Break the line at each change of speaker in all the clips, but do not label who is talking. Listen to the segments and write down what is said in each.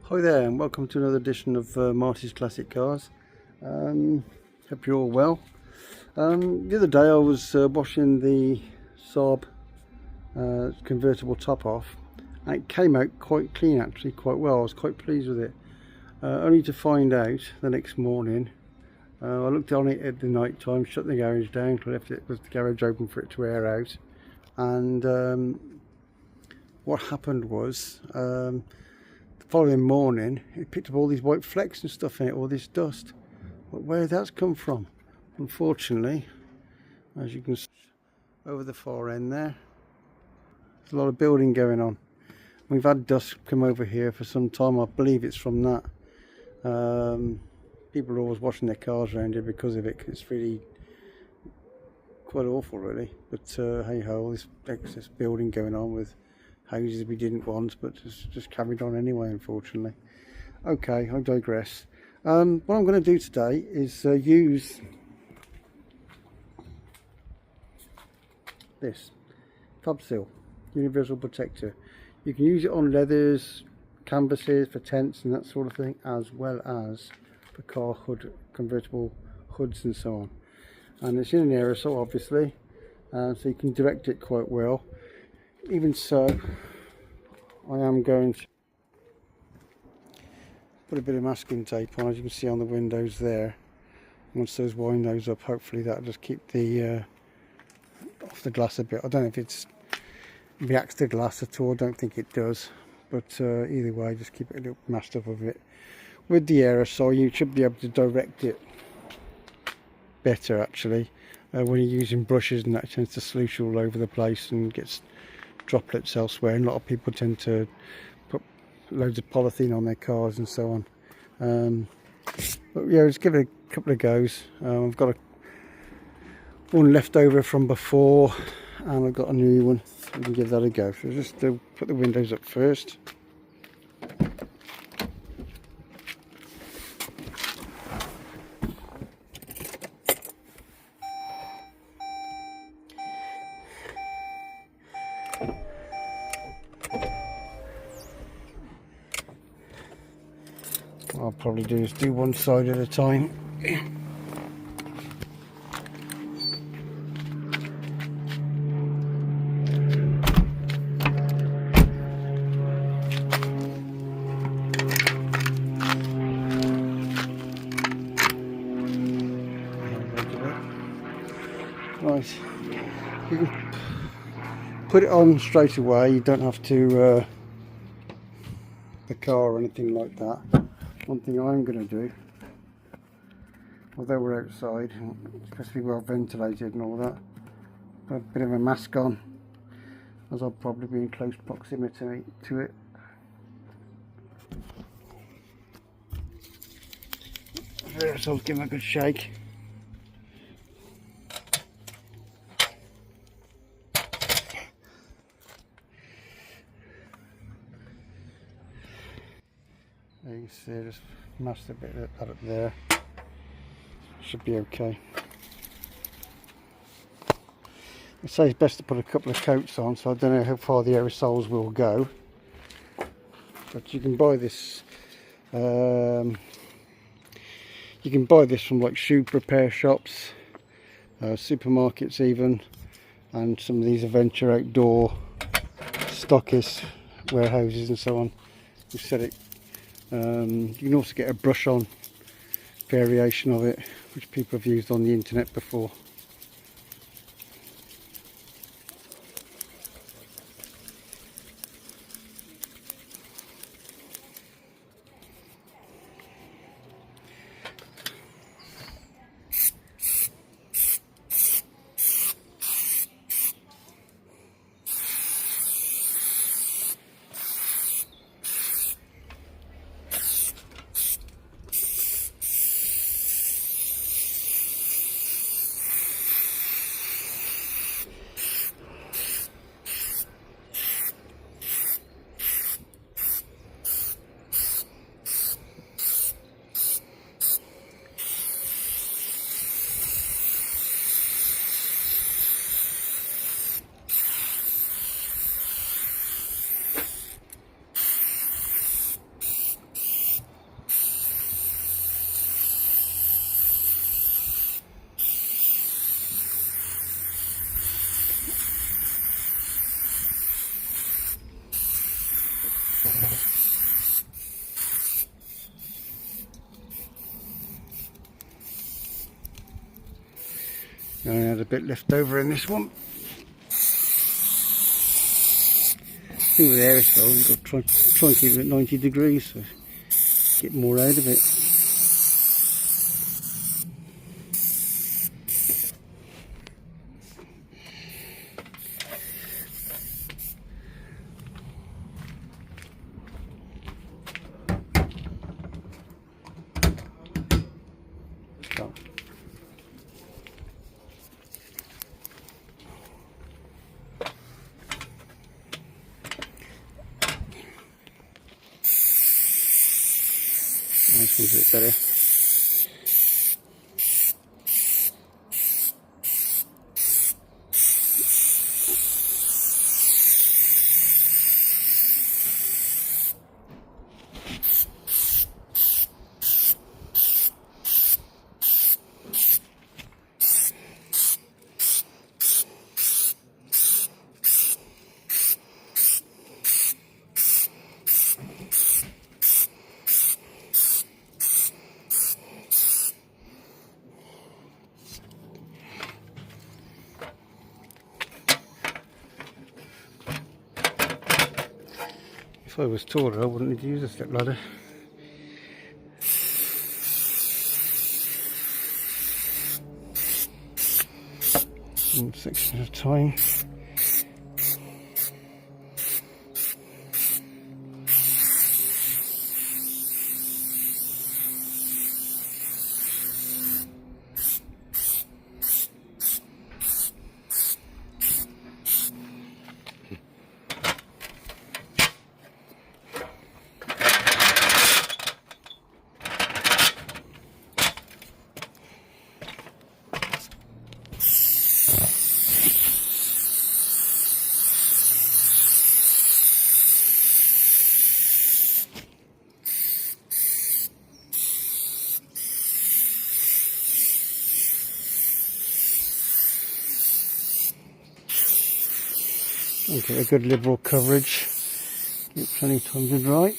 Hi there, and welcome to another edition of Marty's Classic Cars. Hope you're all well. The other day I was washing the Saab convertible top off, and it came out quite clean, actually, quite well. I was quite pleased with it. Only to find out the next morning, I looked on it at the night time, shut the garage down, left it with the garage open for it to air out, and what happened was the following morning it picked up all these white flecks and stuff in it, all this dust. But where that's come from? Unfortunately, as you can see over the far end there, there's a lot of building going on. We've had dust come over here for some time. I believe it's from that. People are always washing their cars around here because of it, 'cause it's really quite awful really. But hey ho, all this excess building going on with houses we didn't want, but just carried on anyway, unfortunately. Okay, I digress. What I'm going to do today is use this Fab Seal Universal Protector. You can use it on leathers, canvases, for tents and that sort of thing, as well as for car hood, convertible hoods and so on. And it's in an aerosol, obviously, so you can direct it quite well. Even so, I am going to put a bit of masking tape on, as you can see on the windows there. Once those windows up, hopefully that'll just keep the off the glass a bit. I don't know if it's reacts to glass at all, I don't think it does, but either way, just keep it a little masked up of it. With the aerosol, you should be able to direct it better actually. When you're using brushes and that, it tends to sloosh all over the place and gets droplets elsewhere, and a lot of people tend to put loads of polythene on their cars and so on. But yeah, let's give it a couple of goes. I've got one left over from before, and I've got a new one. We can give that a go. So just put the windows up first. What I'll probably do is do one side at a time. Right, you can put it on straight away. You don't have to the car or anything like that. One thing I'm going to do, although we're outside, it's supposed to be well ventilated and all that, put a bit of a mask on, as I'll probably be in close proximity to it. So I'll give it a good shake. There you can see, I just masked a bit of that up there. Should be okay. I say it's best to put a couple of coats on, so I don't know how far the aerosols will go. But you can buy this. You can buy this from like shoe repair shops, supermarkets even, and some of these adventure outdoor stockists, warehouses and so on. You set it. You can also get a brush on variation of it, which people have used on the internet before. I had a bit left over in this one. I think with aerosol you've got to try and keep it at 90 degrees so get more out of it. So. This one's a bit better. If I was taller I wouldn't have used a step ladder. One section at a time. Okay, a good liberal coverage. Get plenty of time to dry.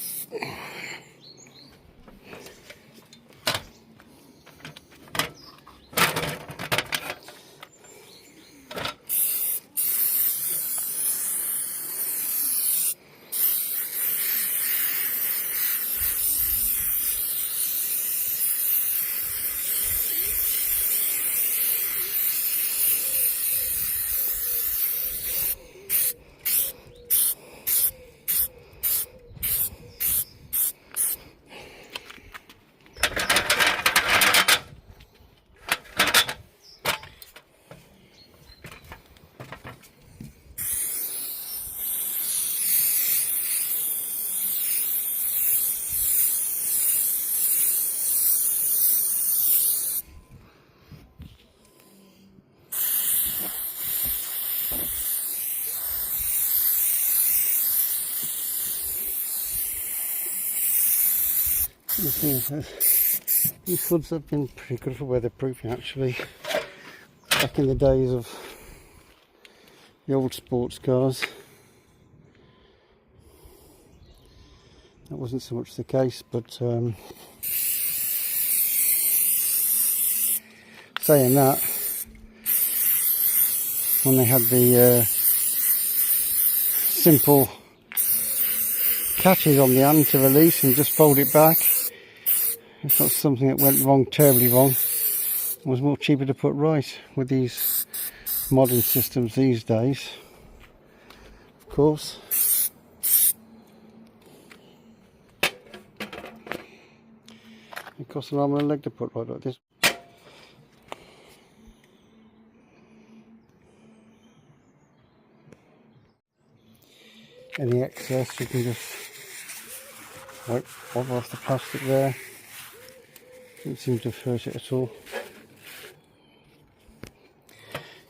The thing is, these hoods have been pretty good for weatherproofing actually. Back in the days of the old sports cars, that wasn't so much the case, but saying that, when they had the simple catches on the hand to release and just fold it back, if that's something that went wrong, terribly wrong, it was more cheaper to put right with these modern systems these days, of course. It costs an arm and a leg to put right like this. Any excess you can just wipe off the plastic there. Doesn't seem to hurt it at all.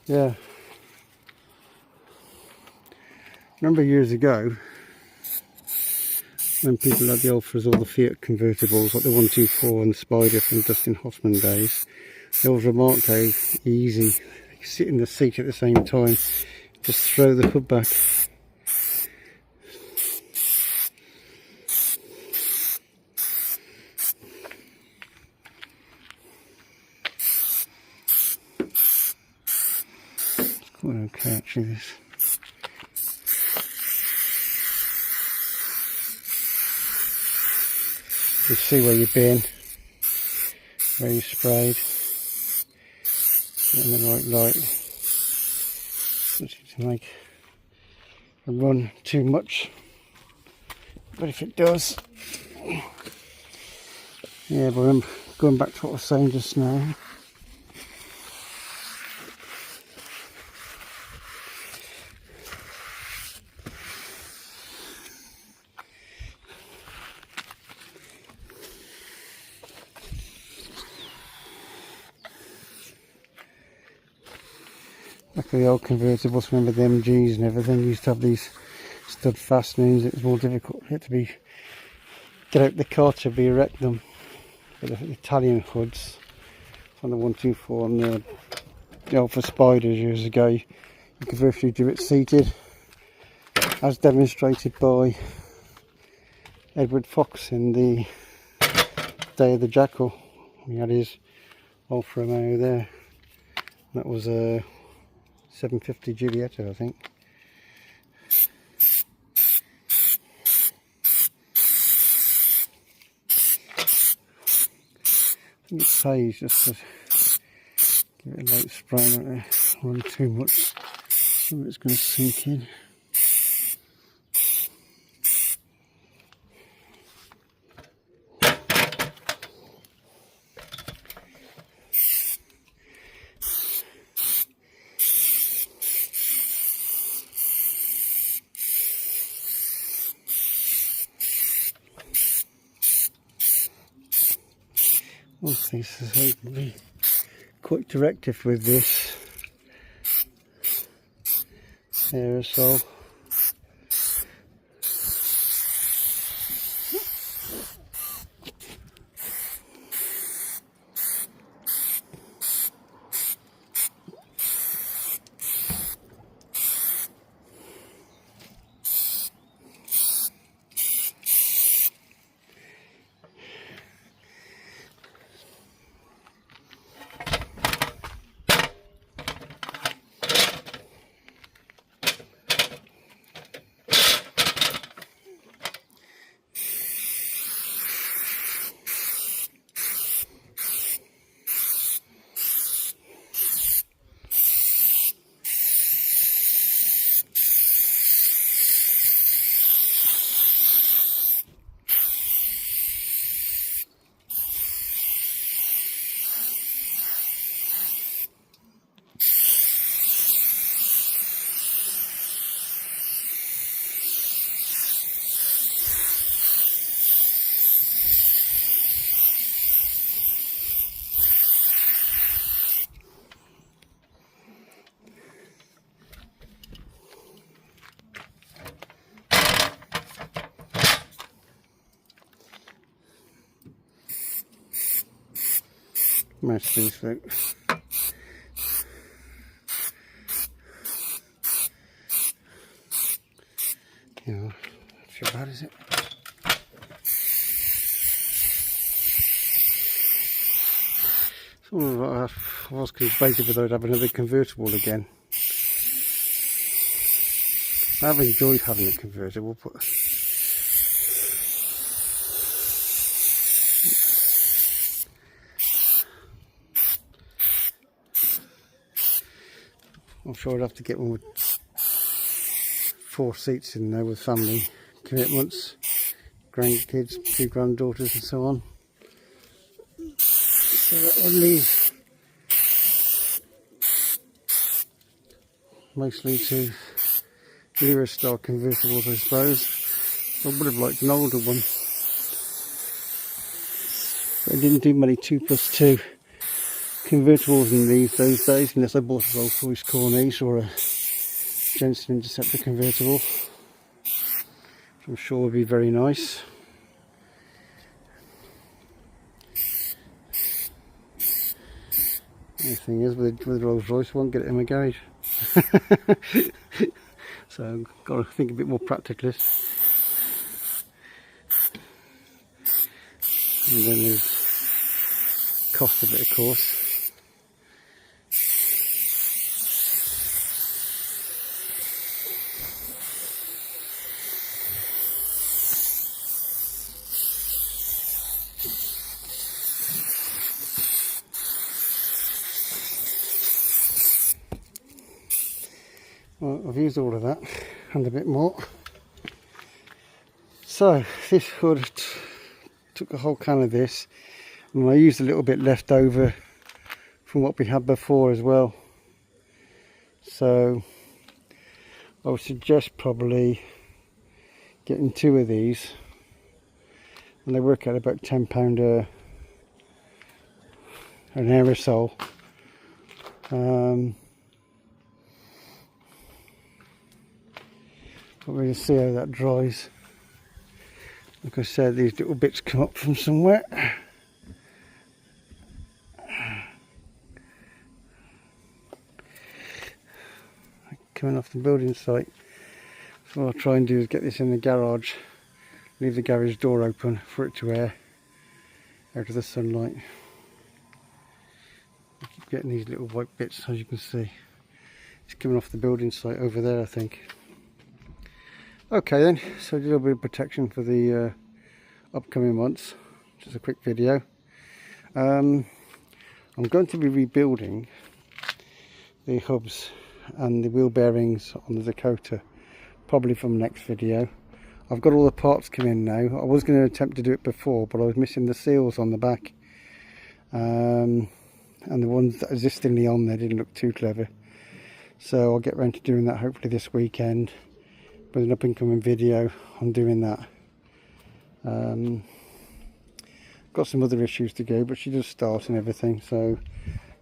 Yeah. Remember years ago when people had the offers, all the Fiat convertibles like the 124 and the Spider from Dustin Hoffman days, they always remarked how easy you could sit in the seat at the same time, just throw the hood back. Okay, actually this. You see where you've been, where you sprayed, in the right light. Don't need to make a run too much, but if it does, yeah. But I'm going back to what I was saying just now. Like the old convertibles, remember the MGs and everything used to have these stud fastenings. It was more difficult for it to be get out the car to be erect them. But the Italian hoods on the 124 and the Alpha Spiders years ago, you could virtually do it seated, as demonstrated by Edward Fox in the Day of the Jackal. He had his Alfa Romeo there. That was a 750 Giulietto, I think. I think it pays just to give it a light spray, not to run too much, so it's going to sink in. One thing is I can be quite directive with this aerosol. Most of these folks. Yeah, not too bad, is it? I was debating whether I'd have another convertible again. I've enjoyed having a convertible, but I'm sure I'd have to get one with 4 seats in there with family commitments, grandkids, 2 granddaughters and so on. So that would leave mostly to newer style convertibles, I suppose. I would have liked an older one, but I didn't do many 2+2 convertibles in those days, unless I bought a Rolls Royce Corniche or a Jensen Interceptor convertible, which I'm sure would be very nice. The thing is, with Rolls Royce, I won't get it in my garage. So I've got to think a bit more practicalist. And then there's cost of it, of course. Well, I've used all of that and a bit more. So this hood, took a whole can of this, and I used a little bit left over from what we had before as well. So I would suggest probably getting 2 of these, and they work out about £10 an aerosol. But we'll see how that dries. Like I said, these little bits come up from somewhere. Coming off the building site. So what I'll try and do is get this in the garage, leave the garage door open for it to air out of the sunlight. I keep getting these little white bits, as you can see. It's coming off the building site over there, I think. Okay then, so a little bit of protection for the upcoming months. Just a quick video. I'm going to be rebuilding the hubs and the wheel bearings on the Dakota, probably from next video. I've got all the parts coming now. I was going to attempt to do it before, but I was missing the seals on the back, and the ones that are existingly on there didn't look too clever. So I'll get around to doing that hopefully this weekend with an up and coming video on doing that. Got some other issues to go, but she does start and everything, so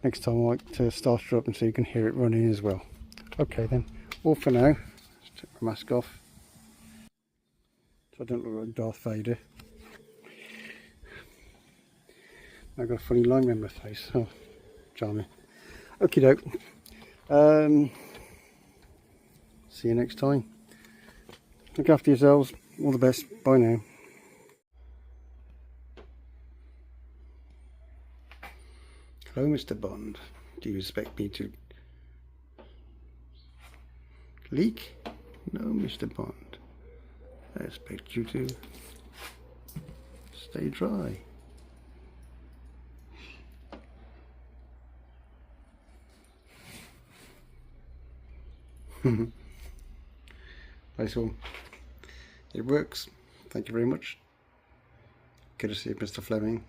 next time I like to start her up and so you can hear it running as well. Okay then, all for now. Let's take my mask off so I don't look like Darth Vader. I've got a funny line in my face. Oh, charming. Okie doke. See you next time. Look after yourselves. All the best. Bye now. Hello, Mr. Bond. Do you expect me to leak? No, Mr. Bond. I expect you to stay dry. Nice one. It works. Thank you very much. Courtesy of Mr. Fleming.